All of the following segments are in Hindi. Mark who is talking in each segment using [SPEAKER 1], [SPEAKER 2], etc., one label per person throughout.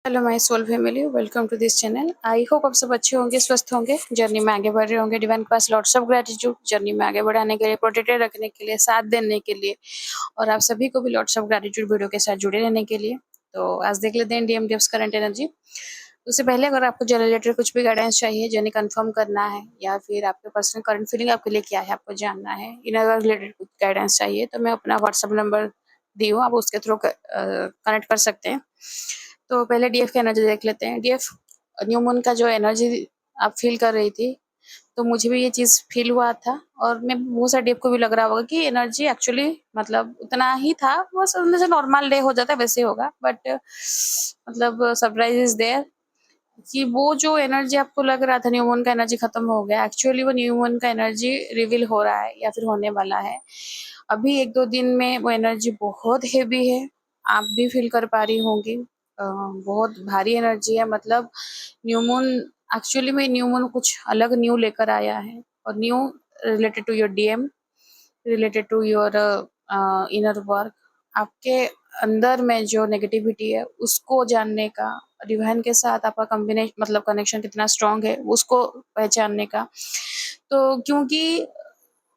[SPEAKER 1] Hello my soul family, welcome to this channel. I hope आप सब अच्छे होंगे, स्वस्थ होंगे, जर्नी में आगे बढ़ रहे होंगे। डिवाइन के पास लॉट्स ऑफ ग्रेटिट्यूड, जर्नी में आगे बढ़ाने के लिए, प्रोटेक्टेड रखने के लिए, साथ देने के लिए, और आप सभी को भी लॉट्स ऑफ ग्रेटिट्यूड वीडियो के साथ जुड़े रहने के लिए। तो आज देख लेते हैं डीएमडीएफ करंट एनर्जी। उससे पहले अगर आपको जर्नी रिलेटेड कुछ भी गाइडेंस चाहिए, जर्नी कंफर्म करना है, या फिर आपके पर्सनल करंट फीलिंग आपके लिए क्या है आपको जानना है, इनर रिलेटेड कुछ गाइडेंस चाहिए, तो मैं अपना व्हाट्सअप नंबर दी हूँ, आप उसके थ्रू कनेक्ट कर सकते हैं। तो पहले डीएफ की एनर्जी देख लेते हैं। डीएफ न्यू मून का जो एनर्जी आप फील कर रही थी, तो मुझे भी ये चीज फील हुआ था, और मैं बहुत सारे डीएफ को भी लग रहा होगा कि एनर्जी एक्चुअली मतलब उतना ही था, बस उनमें से नॉर्मल डे हो जाता है वैसे होगा, बट मतलब सरप्राइज इज देयर कि वो जो एनर्जी आपको लग रहा था न्यू मून का एनर्जी खत्म हो गया, एक्चुअली वो न्यू मून का एनर्जी रिवील हो रहा है या फिर होने वाला है। अभी 1-2 दिन में वो एनर्जी बहुत हेवी है, आप भी फील कर पा रही होंगी। बहुत भारी एनर्जी है, मतलब न्यू मून एक्चुअली में न्यू मून कुछ अलग न्यू लेकर आया है, और new related to your DM, related to your inner work. आपके अंदर में जो नेगेटिविटी है उसको जानने का, डिवाइन के साथ आपका कॉम्बिनेशन मतलब कनेक्शन कितना स्ट्रांग है उसको पहचानने का। तो क्योंकि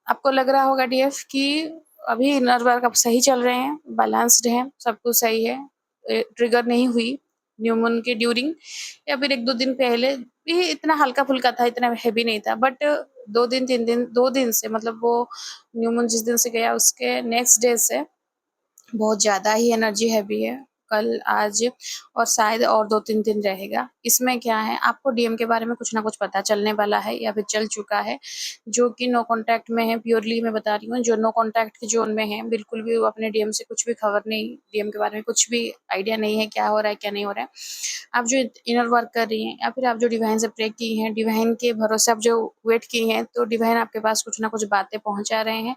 [SPEAKER 1] आपको लग रहा होगा डीएफ कि अभी इनर वर्क आप सही चल रहे हैं, बैलेंस्ड हैं, सब कुछ सही है, ट्रिगर नहीं हुई न्यू मून के ड्यूरिंग, या फिर 1-2 दिन पहले भी इतना हल्का फुल्का था, इतना हैवी नहीं था, बट 2 दिन 3 दिन 2 दिन से मतलब वो न्यू मून जिस दिन से गया उसके नेक्स्ट डे से बहुत ज़्यादा ही एनर्जी हैवी है। कल, आज और शायद और 2-3 दिन रहेगा। इसमें क्या है, आपको डीएम के बारे में कुछ ना कुछ पता चलने वाला है या फिर चल चुका है, जो कि नो कॉन्टैक्ट में है। प्योरली मैं बता रही हूँ, जो नो कॉन्टैक्ट के ज़ोन में है, बिल्कुल भी वो अपने डीएम से कुछ भी खबर नहीं, डीएम के बारे में कुछ भी आइडिया नहीं है क्या हो रहा है, क्या नहीं हो रहा है। आप जो इनर वर्क कर रही हैं, या फिर आप जो डिवाइन से प्रे की हैं, डिवाइन के भरोसे आप जो वेट की हैं, तो डिवाइन आपके पास कुछ ना कुछ बातें पहुँचा रहे हैं।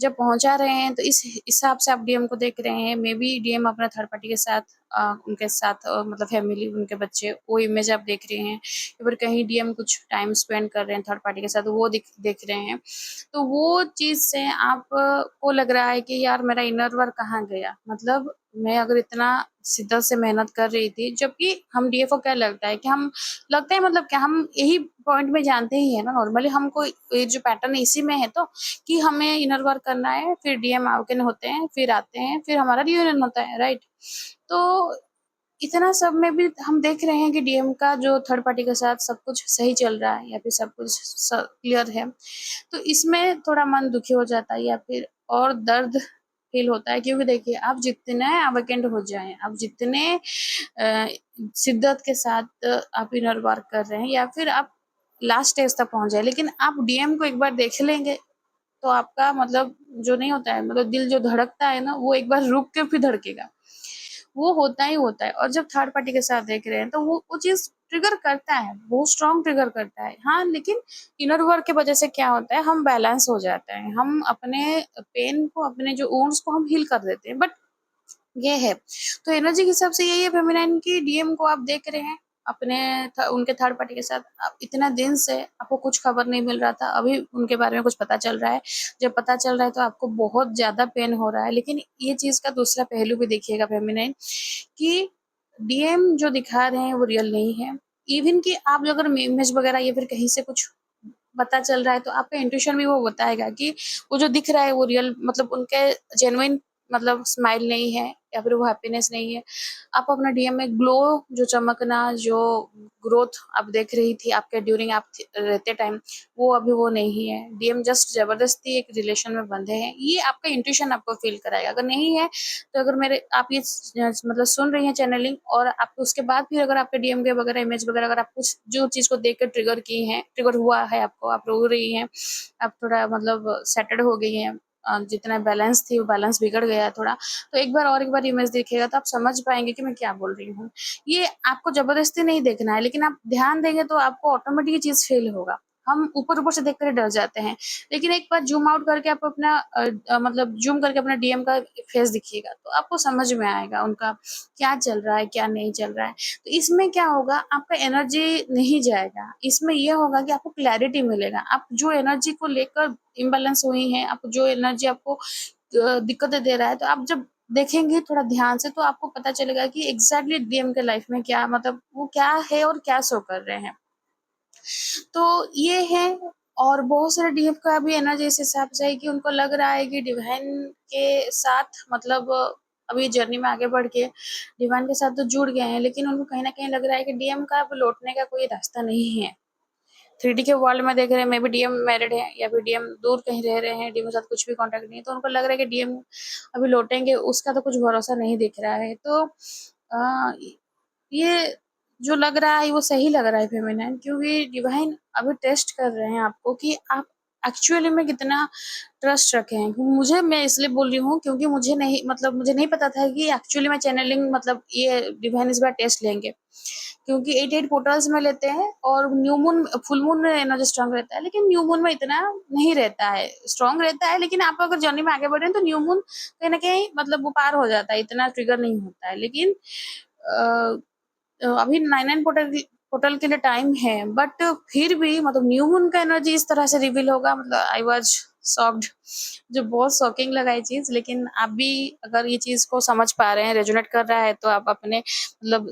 [SPEAKER 1] जब पहुंचा रहे हैं तो इस हिसाब से आप डीएम को देख रहे हैं। मे बी डीएम अपना थर्ड पार्टी के साथ उनके साथ मतलब फैमिली, उनके बच्चे, वो इमेज आप देख रहे हैं, या फिर कहीं डीएम कुछ टाइम स्पेंड कर रहे हैं थर्ड पार्टी के साथ, वो देख रहे हैं। तो वो चीज से आप को लग रहा है कि यार मेरा इनर वर्क कहाँ गया, मतलब मैं अगर इतना शिद्दत से मेहनत कर रही थी, जबकि हम डीएफ को क्या लगता है कि हम लगता है मतलब क्या हम यही पॉइंट में जानते ही है ना, नॉर्मली हमको ये जो पैटर्न इसी में है, तो कि हमें इनर वर्क करना है, फिर डीएम आउटन होते हैं, फिर आते हैं, फिर हमारा रियूनियन होता है, राइट। तो इतना सब में भी हम देख रहे हैं कि डीएम का जो थर्ड पार्टी के साथ सब कुछ सही चल रहा है, या फिर सब कुछ क्लियर है, तो इसमें थोड़ा मन दुखी हो जाता है, या फिर और दर्द फील होता है। क्योंकि देखिए, आप जितने अवेकेंड हो जाएं, आप जितने शिद्दत के साथ आप इनर वर्क कर रहे हैं, या फिर आप लास्ट स्टेज तक पहुंच जाए, लेकिन आप डीएम को एक बार देख लेंगे, तो आपका मतलब जो नहीं होता है, मतलब दिल जो धड़कता है ना, वो एक बार रुक के फिर धड़केगा। वो होता ही होता है। और जब थर्ड पार्टी के साथ देख रहे हैं, तो वो चीज ट्रिगर करता है, बहुत स्ट्रांग ट्रिगर करता है, हाँ। लेकिन इनर वर्क की वजह से क्या होता है, हम बैलेंस हो जाते हैं, हम अपने पेन को, अपने जो वुंड्स को हम हील कर देते हैं। बट ये है, तो एनर्जी के हिसाब से यही है फेमिनाइन की। डीएम को आप देख रहे हैं अपने उनके थर्ड पार्टी के साथ, आप इतना दिन से आपको कुछ खबर नहीं मिल रहा था, अभी उनके बारे में कुछ पता चल रहा है। जब पता चल रहा है तो आपको बहुत ज्यादा पेन हो रहा है। लेकिन ये चीज का दूसरा पहलू भी देखिएगा फेमिनाइन, कि डीएम जो दिखा रहे हैं वो रियल नहीं है। इवन कि आप अगर इमेज वगैरह या फिर कहीं से कुछ पता चल रहा है, तो आपका इंट्यूशन भी वो बताएगा कि वो जो दिख रहा है वो रियल, मतलब उनके जेन्युइन मतलब स्माइल नहीं है, या फिर वो हैप्पीनेस नहीं है। आप अपना डीएम में ग्लो, जो चमकना, जो ग्रोथ आप देख रही थी आपके ड्यूरिंग आप रहते टाइम, वो अभी वो नहीं है। डीएम जस्ट जबरदस्ती एक रिलेशन में बंधे हैं, ये आपका इंट्यूशन आपको फील कराएगा। अगर नहीं है, तो अगर मेरे आप ये मतलब सुन रही हैं चैनलिंग, और आप उसके बाद फिर अगर आपके डीएम के वगैरह इमेज वगैरह अगर आप कुछ जो चीज को देख कर ट्रिगर की हैं, ट्रिगर हुआ है आपको, आप रो रही हैं, आप थोड़ा मतलब सेटल्ड हो गई हैं, जितना बैलेंस थी वो बैलेंस बिगड़ गया है थोड़ा, तो एक बार इमेज देखिएगा तो आप समझ पाएंगे कि मैं क्या बोल रही हूँ। ये आपको जबरदस्ती नहीं देखना है, लेकिन आप ध्यान देंगे तो आपको ऑटोमेटिक ये चीज फील होगा। हम ऊपर ऊपर से देख कर डर जाते हैं, लेकिन एक बार जूम आउट करके आप अपना मतलब जूम करके अपना डीएम का फेस दिखिएगा, तो आपको समझ में आएगा उनका क्या चल रहा है, क्या नहीं चल रहा है। तो इसमें क्या होगा, आपका एनर्जी नहीं जाएगा, इसमें यह होगा कि आपको क्लैरिटी मिलेगा। आप जो एनर्जी को लेकर इम्बैलेंस हुई हैं, आप जो एनर्जी आपको दिक्कतें दे रहा है, तो आप जब देखेंगे थोड़ा ध्यान से तो आपको पता चलेगा कि एग्जैक्टली डीएम के लाइफ में क्या मतलब वो क्या है और क्या शो कर रहे हैं। तो ये है। और बहुत सारे डीएफ का भी एनर्जी इस हिसाब से है कि उनको लग रहा है कि डिवाइन के साथ मतलब अभी जर्नी में आगे बढ़ के डिवाइन के साथ तो जुड़ गए हैं, लेकिन उनको कहीं ना कहीं लग रहा है कि डीएम का अब लौटने का कोई रास्ता नहीं है। 3D के वर्ल्ड में देख रहे हैं, मे बी डीएम मैरिड है या फिर डीएम दूर कहीं रह रहे हैं, डीएम के साथ कुछ भी कांटेक्ट नहीं है, तो उनको लग रहा है कि डीएम अभी लौटेंगे, उसका तो कुछ भरोसा नहीं दिख रहा है। तो ये जो लग रहा है वो सही लग रहा है फेमिनाइन, क्योंकि डिवाइन अभी टेस्ट कर रहे हैं आपको कि आप एक्चुअली में कितना ट्रस्ट रखे हैं। मुझे मैं इसलिए बोल रही हूँ क्योंकि मुझे नहीं पता था कि एक्चुअली में चैनलिंग मतलब ये डिवाइन इस बार टेस्ट लेंगे, क्योंकि 8 पोर्टल्स में लेते हैं और न्यू मून फुल मून में एनर्जी स्ट्रांग रहता है, लेकिन न्यू मून में इतना नहीं रहता है, स्ट्रांग रहता है, लेकिन आप अगर जर्नी में आगे बढ़ रहे हैं तो न्यू मून कहीं ना कहीं मतलब वो पार हो जाता है, इतना ट्रिगर नहीं होता है। लेकिन अभी 9 पोर्टल पोर्टल के लिए टाइम है, बट फिर भी मतलब न्यू मून का एनर्जी इस तरह से रिवील होगा, मतलब आई वाज शॉक्ड, जो बहुत शॉकिंग लगा ये चीज। लेकिन आप भी अगर ये चीज को समझ पा रहे हैं, रेजोनेट कर रहा है, तो आप अपने मतलब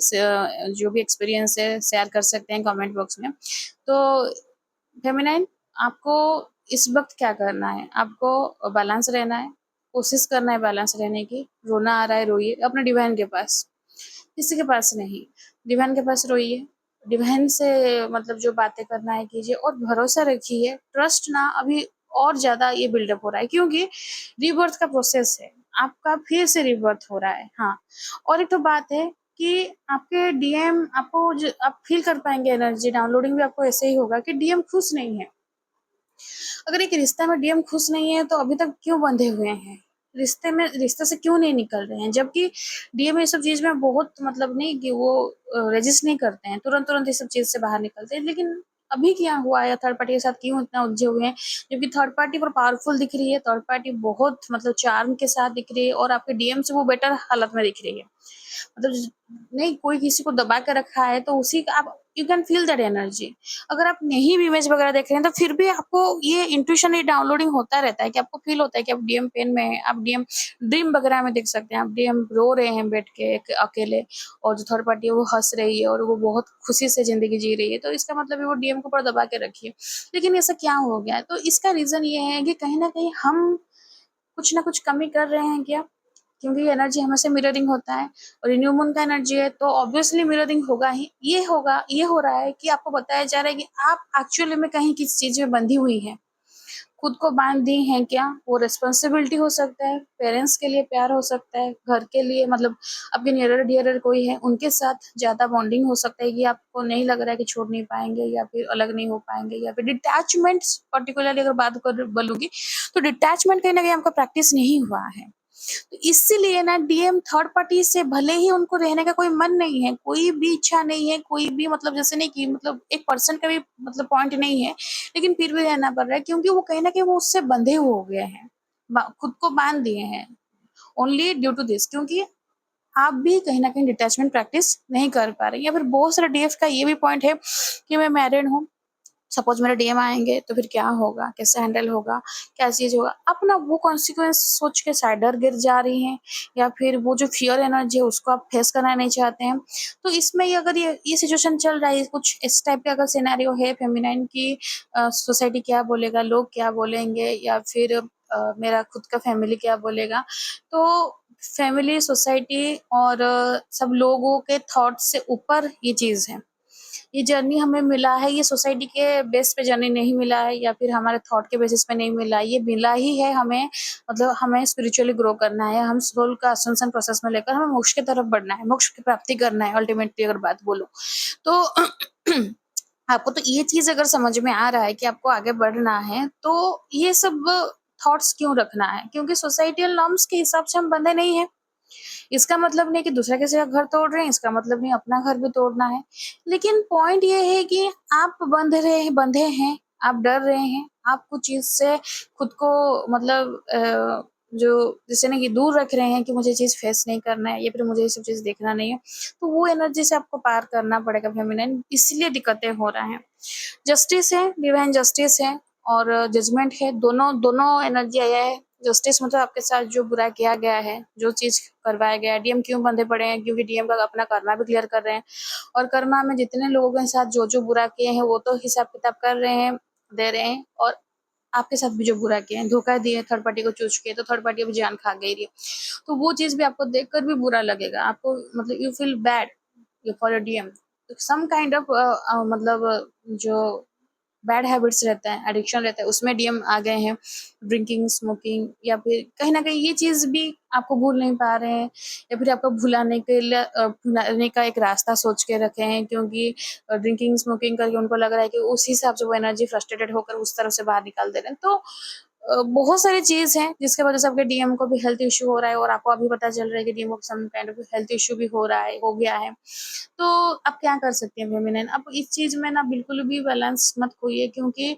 [SPEAKER 1] जो भी एक्सपीरियंस है शेयर कर सकते हैं कमेंट बॉक्स में। तो फेमिनाइन, आपको इस वक्त क्या करना है? आपको बैलेंस रहना है, कोशिश करना है बैलेंस रहने की। रोना आ रहा है, रोइए अपने डिवाइन के पास, किसी के पास नहीं। डिवाइन के पास रोइए, डिवाइन से मतलब जो बातें करना है कीजिए और भरोसा रखिए। ट्रस्ट ना अभी और ज्यादा ये बिल्डअप हो रहा है, क्योंकि रीबर्थ का प्रोसेस है, आपका फिर से रीबर्थ हो रहा है। हाँ, और एक तो बात है कि आपके डीएम आपको आप फील कर पाएंगे, एनर्जी डाउनलोडिंग भी आपको ऐसे ही होगा कि डीएम खुश नहीं है। अगर एक रिश्ता में डीएम खुश नहीं है तो अभी तक क्यों बंधे हुए हैं? रिश्ते से क्यों नहीं निकल रहे हैं? जबकि डीएम ये सब चीज में बहुत मतलब नहीं कि वो रेजिस्ट नहीं करते हैं, तुरंत तुरंत ये सब चीज से बाहर निकलते हैं। लेकिन अभी क्या हुआ है, थर्ड पार्टी के साथ क्यों इतना उलझे हुए हैं? जबकि थर्ड पार्टी पर पावरफुल दिख रही है, थर्ड पार्टी बहुत मतलब चार्म के साथ दिख रही है, और आपके डीएम से वो बेटर हालत में दिख रही है। मतलब नहीं, कोई किसी को दबा के रखा है तो उसी का आप you can feel that energy. अगर आप नहीं भी इमेज वगैरह देख रहे हैं तो फिर भी आपको ये इंट्यूशन, ये डाउनलोडिंग होता रहता है कि आपको फील होता है कि आप डीएम पेन में है, आप डीएम ड्रीम वगैरह में देख सकते हैं, आप डीएम रो रहे हैं बैठ के अकेले, और जो थर्ड पार्टी है वो हंस रही है और वो बहुत खुशी से जिंदगी जी रही है, तो इसका मतलब है वो डीएम को ऊपर दबा के रखिए। लेकिन ऐसा क्या हो गया है? तो इसका रीजन ये है कि कहीं ना कहीं हम कुछ ना कुछ कमी कर रहे हैं क्या? क्योंकि एनर्जी हमेशा मिररिंग होता है, और न्यू मून का एनर्जी है तो ऑब्वियसली मिररिंग होगा ही। ये होगा, ये हो रहा है कि आपको बताया जा रहा है कि आप एक्चुअली में कहीं किस चीज में बंधी हुई हैं, खुद को बांध दी हैं क्या? वो रिस्पॉन्सिबिलिटी हो सकता है, पेरेंट्स के लिए प्यार हो सकता है, घर के लिए मतलब आपके नियरर डियरर कोई है उनके साथ ज्यादा बॉन्डिंग हो सकता है कि आपको नहीं लग रहा है कि छोड़ नहीं पाएंगे या फिर अलग नहीं हो पाएंगे, या फिर डिटैचमेंट। पर्टिकुलरली अगर बात कर बोलूंगी तो डिटैचमेंट कहीं ना कहीं आपका प्रैक्टिस नहीं हुआ है। तो इसीलिए ना डीएम थर्ड पार्टी से भले ही उनको रहने का कोई मन नहीं है, कोई भी इच्छा नहीं है, कोई भी मतलब जैसे नहीं कि मतलब एक पर्सन का भी मतलब पॉइंट नहीं है, लेकिन फिर भी रहना पड़ रहा है क्योंकि वो कहीं ना कहीं वो उससे बंधे हो गए हैं, खुद को बांध दिए हैं, ओनली ड्यू टू दिस, क्योंकि आप भी कहीं ना कहीं डिटैचमेंट प्रैक्टिस नहीं कर पा रहे। या फिर बहुत सारे डीएफ का ये भी पॉइंट है कि मैं मैरिड हूँ, सपोज मेरे डीएम आएंगे तो फिर क्या होगा, कैसे हैंडल होगा, क्या चीज होगा, अपना वो कॉन्सिक्वेंस सोच के साइडर गिर जा रही हैं, या फिर वो जो फियर एनर्जी है उसको आप फेस करना नहीं चाहते हैं। तो इसमें ये अगर ये सिचुएशन चल रहा है, कुछ इस टाइप का अगर सिनेरियो है फेमिनाइन की, सोसाइटी क्या बोलेगा, लोग क्या बोलेंगे, या फिर मेरा खुद का फैमिली क्या बोलेगा, तो फैमिली, सोसाइटी और सब लोगों के थॉट से ऊपर ये चीज है। ये जर्नी हमें मिला है, ये सोसाइटी के बेस पे जर्नी नहीं मिला है, या फिर हमारे थॉट के बेसिस पे नहीं मिला, ये मिला ही है हमें, मतलब हमें स्पिरिचुअली ग्रो करना है, हम सोल का असंसन प्रोसेस में लेकर हमें मोक्ष की तरफ बढ़ना है, मोक्ष की प्राप्ति करना है अल्टीमेटली अगर बात बोलो तो आपको तो ये चीज अगर समझ में आ रहा है कि आपको आगे बढ़ना है, तो ये सब थॉट्स क्यों रखना है? क्योंकि सोसाइटल नॉर्म्स के हिसाब से हम बंधे नहीं है। इसका मतलब नहीं कि दूसरा किसी का घर तोड़ रहे हैं, इसका मतलब नहीं अपना घर भी तोड़ना है। लेकिन पॉइंट ये है कि आप बंधे हैं, आप डर रहे हैं, आप कुछ चीज से खुद को मतलब जो जिसे ना कि दूर रख रहे हैं कि मुझे चीज फेस नहीं करना है या फिर मुझे ये सब चीज देखना नहीं है, तो वो एनर्जी से आपको पार करना पड़ेगा फेमिनिन, इसलिए दिक्कतें हो रहा है। जस्टिस है, डिवाइन जस्टिस है और जजमेंट है, दोनों दोनों एनर्जी आया है। जस्टिस मतलब आपके साथ जो बुरा किया गया है, जो चीज़ करवाया गया है, डीएम क्यों बंधे पड़े हैं? क्योंकि डीएम का अपना कर्मा भी क्लियर कर रहे हैं और कर्मा में जितने लोगों के साथ जो-जो बुरा किए हैं, वो तो हिसाब-किताब कर रहे हैं, दे रहे हैं और आपके साथ भी जो बुरा किया है, धोखा दिए, थर्ड पार्टी को चूज़ किए, तो थर्ड पार्टी अब जान खा गई रही है। तो वो चीज़ भी आपको देखकर भी बुरा लगेगा। आपको मतलब you feel bad for your DM. Some kind of मतलब जो बैड हैबिट्स रहता है, एडिक्शन रहता है, उसमें डीएम आ गए हैं। ड्रिंकिंग, स्मोकिंग या फिर कहीं न कहीं ये चीज़ भी आपको भूल नहीं पा रहे हैं या फिर आपको भुलाने के लिए भुलाने का एक रास्ता सोच के रखे हैं क्योंकि ड्रिंकिंग, स्मोकिंग करके उनको लग रहा है कि उस हिसाब से वो एनर्जी फ्रस्ट्रेटेड होकर उस तरफ से बाहर निकाल दे रहे हैं। तो बहुत सारी चीज़ हैं जिसकी वजह से आपके डीएम को भी हेल्थ इश्यू हो रहा है और आपको अभी पता चल रहा है कि डीएम को some kind of health issue भी हो रहा है, हो गया है। तो आप क्या कर सकते हैं फेमिनिन? आप इस चीज़ में ना बिल्कुल भी बैलेंस मत खोइए क्योंकि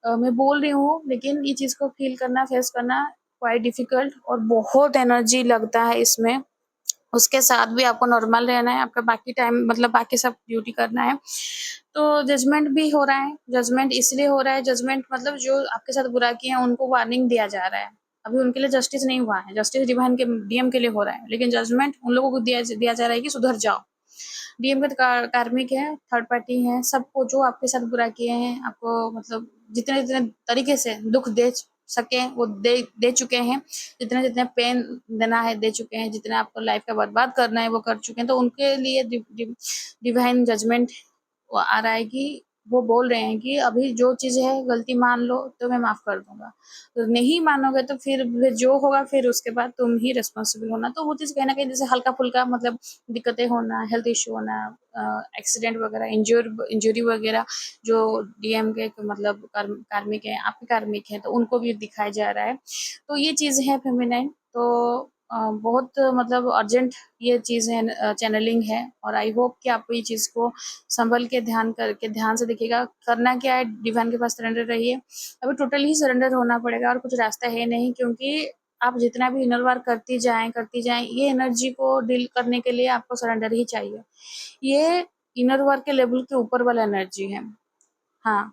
[SPEAKER 1] मैं बोल रही हूँ लेकिन ये चीज़ को फ़ील करना, फेस करना क्वाइट डिफ़िकल्ट और बहुत एनर्जी लगता है इसमें। उसके साथ भी आपको नॉर्मल रहना है, आपका बाकी टाइम मतलब बाकी सब ड्यूटी करना है। तो जजमेंट भी हो रहा है, जजमेंट इसलिए हो रहा है, जजमेंट मतलब जो आपके साथ बुरा किए हैं उनको वार्निंग दिया जा रहा है। अभी उनके लिए जस्टिस नहीं हुआ है, जस्टिस डिवाइन के डीएम के लिए हो रहा है, लेकिन जजमेंट उन लोगों को दिया जा रहा है कि सुधर जाओ। डीएम के कार्मिक है, थर्ड पार्टी है, सबको जो आपके साथ बुरा किए हैं, आपको मतलब जितने-जितने तरीके से दुःख दे सके वो दे चुके हैं, जितने-जितने पेन देना है दे चुके हैं, जितना आपको लाइफ का बर्बाद करना है वो कर चुके हैं, तो उनके लिए डिवाइन जजमेंट आ रहा है कि वो बोल रहे हैं कि अभी जो चीज़ है गलती मान लो तो मैं माफ़ कर दूँगा। तो नहीं मानोगे तो फिर जो होगा फिर उसके बाद तुम ही रिस्पॉन्सिबल होना। तो वो चीज़ कहीं न कहीं जैसे हल्का-फुल्का मतलब दिक्कतें होना, हेल्थ इश्यू होना एक्सीडेंट वगैरह, इंजरी वगैरह जो डीएम के मतलब कार्मिक हैं, आपके कार्मिक हैं, तो उनको भी दिखाया जा रहा है। तो ये चीज़ है फेमिनाइन तो बहुत मतलब अर्जेंट ये चीज़ है चैनलिंग है और आई होप कि आप ये चीज़ को संभल के ध्यान से देखिएगा। करना क्या है डिवाइन के पास सरेंडर रहिए। अभी टोटली ही सरेंडर होना पड़ेगा और कुछ रास्ता है नहीं क्योंकि आप जितना भी इनर वर्क करती जाएँ, ये एनर्जी को डील करने के लिए आपको सरेंडर ही चाहिए। ये इनर वर्क के लेवल के ऊपर वाला एनर्जी है। हाँ।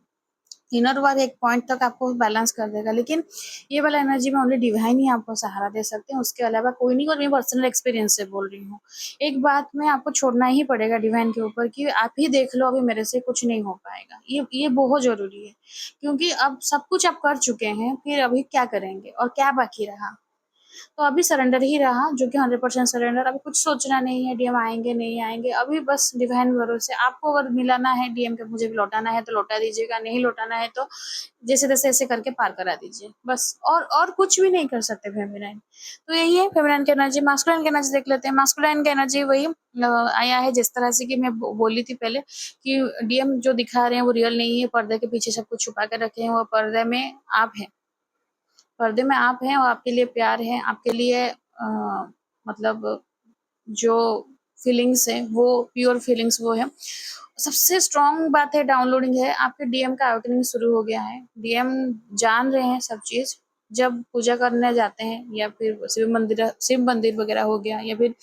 [SPEAKER 1] इनर वर्क एक पॉइंट तक आपको बैलेंस कर देगा लेकिन ये वाला एनर्जी में ओनली डिवाइन ही आपको सहारा दे सकते हैं, उसके अलावा कोई नहीं और मैं पर्सनल एक्सपीरियंस से बोल रही हूँ। एक बात में आपको छोड़ना ही पड़ेगा डिवाइन के ऊपर कि आप ही देख लो अभी मेरे से कुछ नहीं हो पाएगा। ये बहुत ज़रूरी है क्योंकि अब सब कुछ आप कर चुके हैं, फिर अभी क्या करेंगे और क्या बाकी रहा? तो अभी सरेंडर ही रहा जो कि 100% सरेंडर अभी कुछ सोचना नहीं है डीएम आएँगे, नहीं आएँगे, अभी बस डिवाइन भरोसे आपको अगर मिलाना है डीएम के मुझे लौटाना है तो लौटा दीजिएगा, नहीं लौटाना है तो जैसे-तैसे ऐसे करके पार करा दीजिए, बस और कुछ भी नहीं कर सकते फेमिनाइन। तो यही है फेमिनाइन की एनर्जी, मास्कुलाइन की एनर्जी देख लेते हैं। मास्कुलाइन की एनर्जी वही आया है जिस तरह से कि मैं बोली थी पहले कि डीएम जो दिखा रहे हैं वो रियल नहीं है, पर्दे के पीछे सब कुछ छुपा के रखे हैं, वो पर्दे में आप हैं। पर्दे में आप हैं और आपके लिए प्यार है, आपके लिए मतलब जो फीलिंग्स हैं वो प्योर फीलिंग्स वो है। सबसे स्ट्रॉन्ग बात है डाउनलोडिंग है, आपके डीएम का आउटिंग शुरू हो गया है। डीएम जान रहे हैं सब चीज़, जब पूजा करने जाते हैं या फिर शिव मंदिर वगैरह हो गया या फिर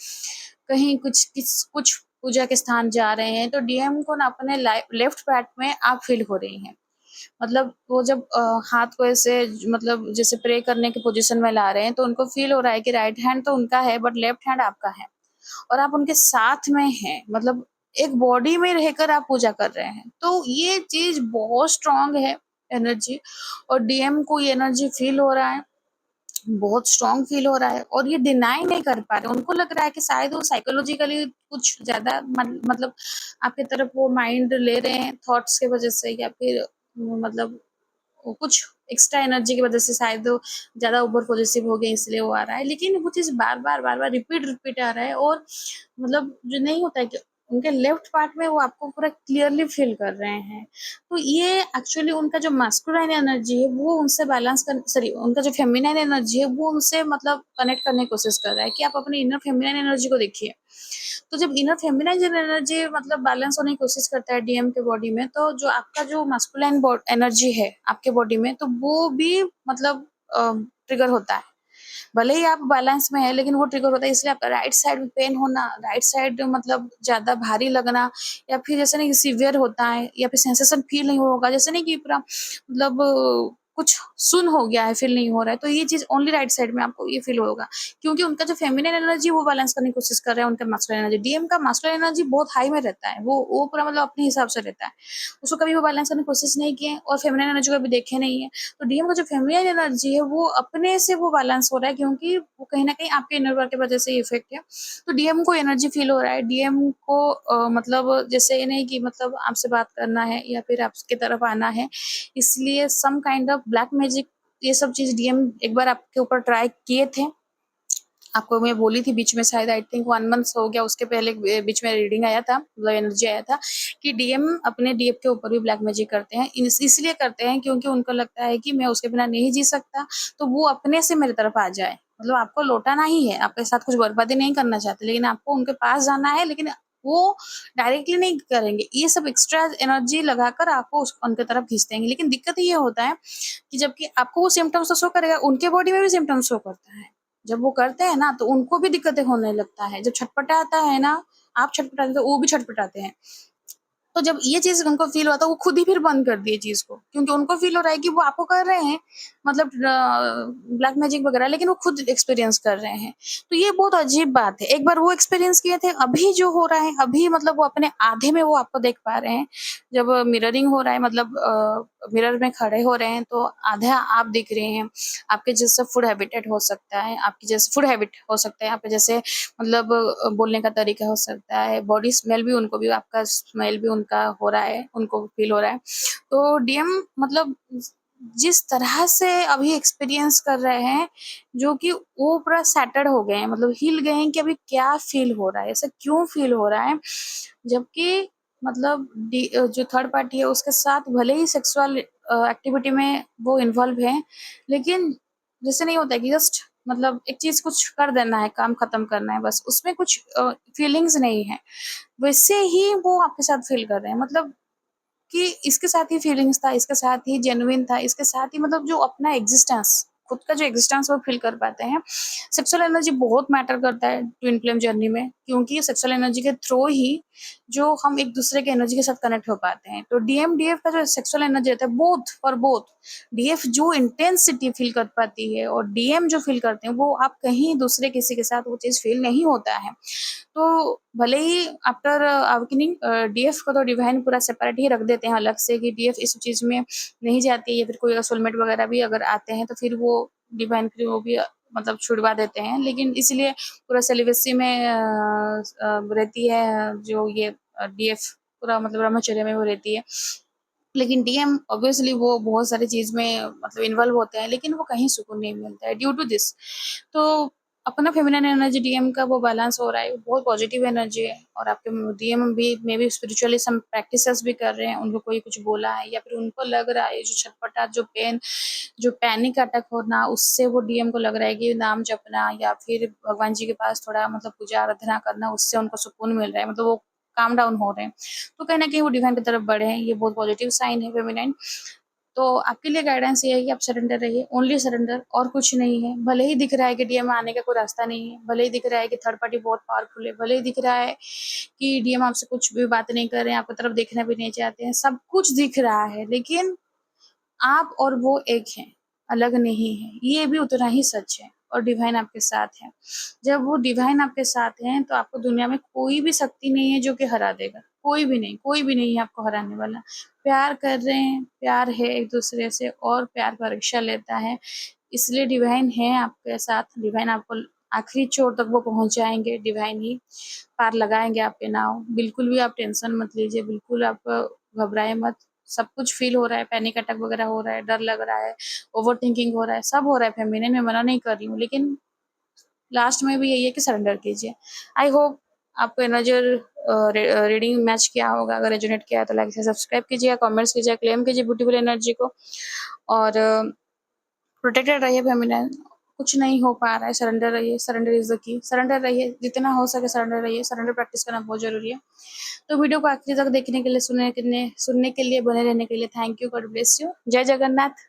[SPEAKER 1] कहीं कुछ पूजा के स्थान जा रहे हैं, तो डीएम को ना अपने लेफ्ट पैट में आप फ़ील हो रही हैं। मतलब वो जब हाथ को ऐसे मतलब जैसे प्रे करने की पोजीशन में ला रहे हैं, तो उनको फ़ील हो रहा है कि राइट हैंड तो उनका है बट लेफ्ट हैंड आपका है और आप उनके साथ में हैं। मतलब एक बॉडी में रहकर आप पूजा कर रहे हैं। तो ये चीज़ बहुत स्ट्रॉन्ग है एनर्जी और डीएम को ये एनर्जी फ़ील हो रहा है, बहुत स्ट्रॉन्ग फ़ील हो रहा है और ये डिनाई नहीं कर पा रहे। उनको लग रहा है कि शायद वो साइकोलॉजिकली कुछ ज़्यादा मतलब आपकी तरफ वो माइंड ले रहे हैं थॉट्स की वज़ह से या फिर मतलब वो कुछ एक्स्ट्रा एनर्जी की वजह से शायद वो ज़्यादा ओवर पॉसेसिव हो गए इसलिए वो आ रहा है। लेकिन वो चीज़ बार-बार रिपीट आ रहा है और मतलब जो नहीं होता है कि उनके लेफ्ट पार्ट में वो आपको पूरा क्लियरली फ़ील कर रहे हैं। तो ये एक्चुअली उनका जो मास्कुलाइन एनर्जी है वो उनसे बैलेंस कर सॉरी उनका जो फेमिनाइन एनर्जी है वो उनसे मतलब कनेक्ट करने की कोशिश कर रहा है कि आप अपनी इनर फेमिनाइन एनर्जी को देखिए। तो जब इनर फेमिनाइन एनर्जी मतलब बैलेंस होने की कोशिश करता है डीएम के बॉडी में, तो जो आपका जो मास्कुलाइन एनर्जी है आपके बॉडी में, तो वो भी मतलब ट्रिगर होता है। भले ही आप बैलेंस में है लेकिन वो ट्रिगर होता है इसलिए आपका राइट साइड में पेन होना, राइट साइड मतलब ज़्यादा भारी लगना या फिर जैसे नहीं सीवियर होता है या फिर सेंसेशन फील नहीं होगा, जैसे नहीं कि पूरा मतलब कुछ सुन हो गया है, फील नहीं हो रहा है, तो ये चीज़ ओनली राइट साइड में आपको ये फील होगा, क्योंकि उनका जो फेमिनिन एनर्जी वो बैलेंस करने की कोशिश कर रहे हैं उनका मास्कुलिन एनर्जी। डीएम का मास्कुलिन एनर्जी बहुत हाई में रहता है, वो पूरा मतलब अपने हिसाब से रहता है, उसको कभी वो बैलेंस करने की कोशिश नहीं किए और फेमिनिन एनर्जी को कभी देखे नहीं है। तो डीएम का जो फेमिनिन एनर्जी है वो अपने से वो बैलेंस हो रहा है, क्योंकि वो कहीं ना कहीं आपके इनर वर्क की वजह से इफेक्ट है। तो डीएम को एनर्जी फील हो रहा है, डीएम को मतलब जैसे ये नहीं कि मतलब आपसे बात करना है या फिर आपकी तरफ आना है, इसलिए some kind of black magic ये सब चीज डीएम एक बार आपके ऊपर ट्राई किए थे। आपको मैं बोली थी बीच में, शायद आई थिंक 1 मंथ हो गया, उसके पहले बीच में रीडिंग आया था, मतलब एनर्जी आया था कि डीएम अपने डीएफ के ऊपर भी ब्लैक मैजिक करते हैं। इसलिए करते हैं क्योंकि उनको लगता है कि मैं उसके बिना नहीं जी सकता, तो वो अपने से मेरी तरफ आ जाए, मतलब आपको लौटाना ही है, आपके साथ कुछ बर्बादी नहीं करना चाहते, लेकिन आपको उनके पास जाना है, लेकिन वो डायरेक्टली नहीं करेंगे, ये सब एक्स्ट्रा एनर्जी लगाकर आपको उनके तरफ खींच देंगे। लेकिन दिक्कत ये होता है कि जबकि आपको वो सिम्टम्स तो शो करेगा, उनके बॉडी में भी सिम्टम्स शो करता है। जब वो करते हैं ना तो उनको भी दिक्कतें होने लगता है, जब छटपटाता है ना, आप छटपटाते तो वो भी छटपटाते हैं। तो जब ये चीज उनको फील होता है वो खुद ही फिर बंद कर दिए चीज को, क्योंकि उनको फील हो रहा है कि वो आपको कर रहे हैं मतलब ब्लैक मैजिक वगैरह, लेकिन वो खुद एक्सपीरियंस कर रहे हैं। तो ये बहुत अजीब बात है, एक बार वो एक्सपीरियंस किए थे, अभी जो हो रहा है अभी मतलब वो अपने आधे में वो आपको देख पा रहे हैं। जब मिररिंग हो रहा है, मतलब मिरर में खड़े हो रहे हैं तो आधा आप दिख रहे हैं। आपके जैसे फूड हैबिटेट हो सकता है, आपकी जैसे फूड हैबिट हो सकता है, आपके जैसे मतलब बोलने का तरीका हो सकता है, बॉडी स्मेल भी उनको भी, आपका स्मेल भी उनका हो रहा है, उनको फील हो रहा है। तो डीएम मतलब जिस तरह से अभी एक्सपीरियंस कर रहे हैं, जो कि वो पूरा सैटर्ड हो गए हैं, मतलब हिल गए हैं कि अभी क्या फील हो रहा है, ऐसा क्यों फील हो रहा है। जबकि मतलब जो थर्ड पार्टी है उसके साथ भले ही सेक्सुअल एक्टिविटी में वो इन्वॉल्व है, लेकिन जैसे नहीं होता है कि जस्ट मतलब एक चीज कुछ कर देना है, काम खत्म करना है, बस उसमें कुछ फीलिंग्स नहीं है, वैसे ही वो आपके साथ फील कर रहे हैं, मतलब कि इसके साथ ही फीलिंग्स था, इसके साथ ही जेन्युइन था, इसके साथ ही मतलब जो अपना एग्जिस्टेंस, खुद का जो एग्जिस्टेंस वो फील कर पाते हैं। सेक्सुअल एनर्जी बहुत मैटर करता है ट्विन फ्लेम जर्नी में, क्योंकि सेक्सुअल एनर्जी के थ्रू ही जो हम एक दूसरे के एनर्जी के साथ कनेक्ट हो पाते हैं। तो डीएम डीएफ का जो सेक्सुअल एनर्जी रहता है, बोथ फॉर बोथ, डीएफ जो इंटेंसिटी फील कर पाती है और डीएम जो फील करते हैं, वो आप कहीं दूसरे किसी के साथ वो चीज फील नहीं होता है। तो भले ही आफ्टर अवेकनिंग डीएफ को तो डिवाइन पूरा सेपरेट ही रख देते हैं अलग से, कि डीएफ इस चीज में नहीं जाती है, या फिर कोई सोलमेट वगैरह भी अगर आते हैं तो फिर वो डिवाइन फिर वो भी मतलब छुड़वा देते हैं, लेकिन इसलिए पूरा सेलिबेसी में रहती है जो ये डीएफ, पूरा मतलब ब्रह्मचर्य में वो रहती है। लेकिन डीएम ऑब्वियसली वो बहुत सारी चीज में मतलब इन्वॉल्व होते हैं, लेकिन वो कहीं सुकून नहीं मिलता है ड्यू टू दिस। तो अपना फेमिनिन एनर्जी डीएम का वो बैलेंस हो रहा है, बहुत पॉजिटिव एनर्जी है, और आपके डीएम भी maybe spiritually some practices भी कर रहे हैं, उनको कोई कुछ बोला है या फिर उनको लग रहा है जो छटपटा, जो पेन, जो पैनिक अटैक होना, उससे वो डीएम को लग रहा है कि नाम जपना या फिर भगवान जी के पास थोड़ा मतलब पूजा आराधना करना, उससे उनको सुकून मिल रहा है, मतलब वो काम डाउन हो रहे हैं। तो कहीं ना कहीं वो डिवाइन की तरफ बढ़े हैं, ये बहुत पॉजिटिव साइन है फेमिनाइन। तो आपके लिए गाइडेंस ये है कि आप सरेंडर रहिए, ओनली सरेंडर, और कुछ नहीं है। भले ही दिख रहा है कि डीएम आने का कोई रास्ता नहीं है, भले ही दिख रहा है कि थर्ड पार्टी बहुत पावरफुल है, भले ही दिख रहा है कि डीएम आपसे कुछ भी बात नहीं कर रहे हैं, आपकी तरफ देखना भी नहीं चाहते हैं, सब कुछ दिख रहा है, लेकिन आप और वो एक हैं, अलग नहीं है, ये भी उतना ही सच है। और डिवाइन आपके साथ है, जब वो डिवाइन आपके साथ हैं तो आपको दुनिया में कोई भी शक्ति नहीं है जो कि हरा देगा, कोई भी नहीं, कोई भी नहीं है आपको हराने वाला। प्यार कर रहे हैं, प्यार है एक दूसरे से, और प्यार परीक्षा लेता है, इसलिए डिवाइन है आपके साथ। डिवाइन आपको आखिरी छोर तक वो पहुंचाएंगे, डिवाइन ही पार लगाएंगे आपके नाव। बिल्कुल भी आप टेंशन मत लीजिए, बिल्कुल आप घबराए मत। सब कुछ फील हो रहा है, पैनिक अटैक वगैरह हो रहा है, डर लग रहा है, ओवर थिंकिंग हो रहा है, सब हो रहा है फेमिनिन में, मना नहीं कर रही हूँ, लेकिन लास्ट में भी यही है कि सरेंडर कीजिए। आई होप आपको एनर्जर रीडिंग मैच किया होगा, अगर रेजोनेट किया है तो लाइक से सब्सक्राइब कीजिए, कमेंट्स कीजिए, क्लेम कीजिए ब्यूटीफुल एनर्जी को, और प्रोटेक्टेड रहिए फेमिनिन। कुछ नहीं हो पा रहा है, सरेंडर रहिए, surrender is the key, surrender रहिए, जितना हो सके सरेंडर रहिए, सरेंडर प्रैक्टिस करना बहुत जरूरी है। तो वीडियो को आखिरी तक देखने के लिए, सुनने के लिए, बने रहने के लिए thank you, God bless you, जय जगन्नाथ।